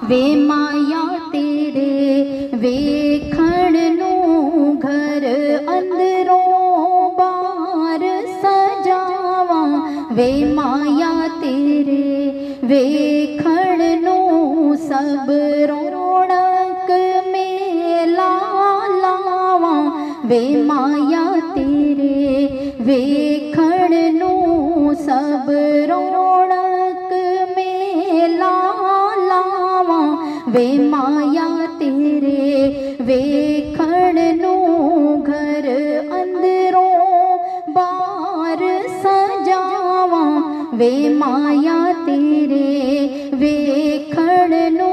वे माया तेरे वेखण नू घर अंदरों बाहर सजावा। वे माया तेरे वेखण नू सब रौनक मेला लावा। वे माया तेरे वेखण नू सब रौनक मेला लावा। वे माया तेरे वेखण नू घर अंदरों बाहर सजावा। वे माया तेरे वेखण नू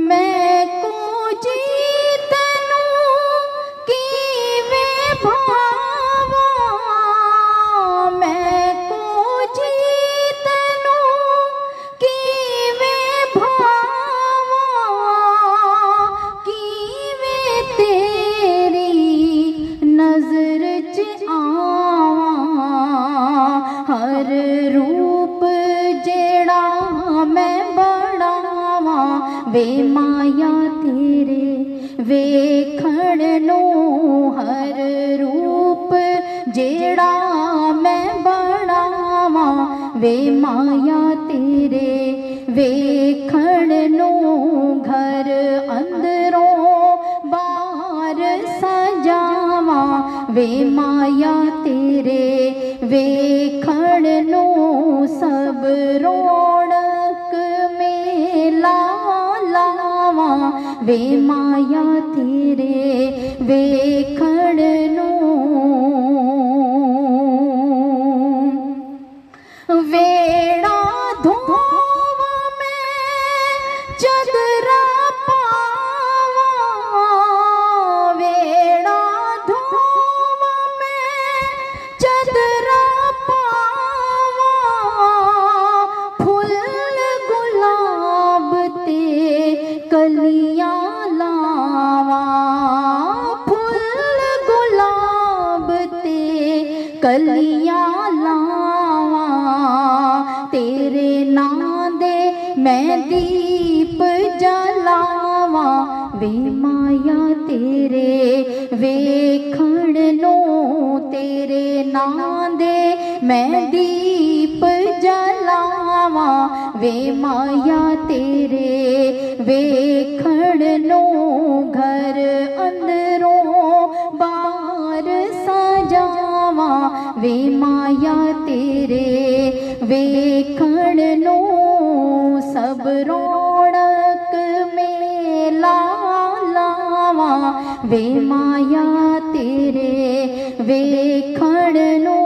मैं को जीतनू कीवे भावा। मैं को जीतनू कीवे भावा। कीवे तेरी नजर च आवा। हर रूप जेड़ा मैं बनावा। वे माया तेरे वेखण नू हर रूप जेड़ा मैं बनावा। वे माया तेरे वेखण नू घर अंदरों बाहर सजावा। वे माया तेरे वेखण नू सब रौनक मेला लावा। वे माया तेरे वेखण नू वेड़ा धोवा मैं चदरा पावा। वेड़ा धोवा मैं चदरा पावा। फुल गुलाब ते कलियां लावा। फुल गुलाब ते कलियां लावा। तेरे नां दे मैं दीप जलावा। वे माया तेरे वेखण नू तेरे नां दे मैं दीप जलावा। वे माया तेरे वेखण नू घर अंदरों बाहर सजावा। वे माया तेरे वेखण नू सब रौनक मेला लावा। वे माया तेरे वेखण नू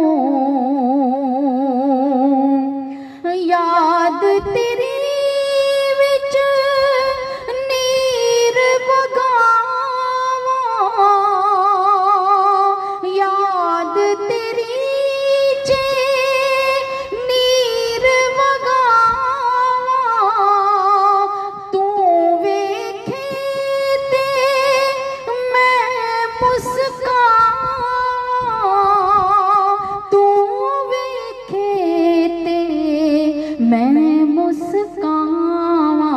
याद तेरी विच नीर वगावा। याद तेरी चे नीर वगावा। तू वेखे ते मैं मुस्कावा। तू वेखे ते मैं मुस्कावा।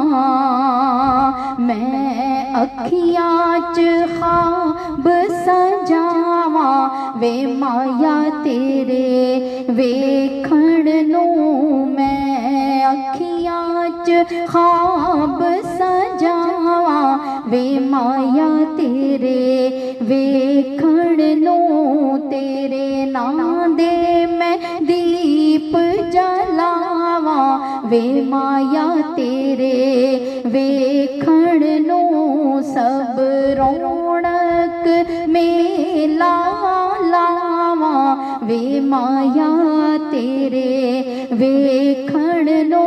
मैं अखियां च ख्वाब सजावा। वे माया तेरे वेखण नू मैं अखियां च ख्वाब सजावा। वे माया तेरे वेखण नू तेरे नां दे मैं दीप जलावा। वे माया तेरे वेखण नू सब रौनक मेला लावा। वे माया तेरे वेखण नू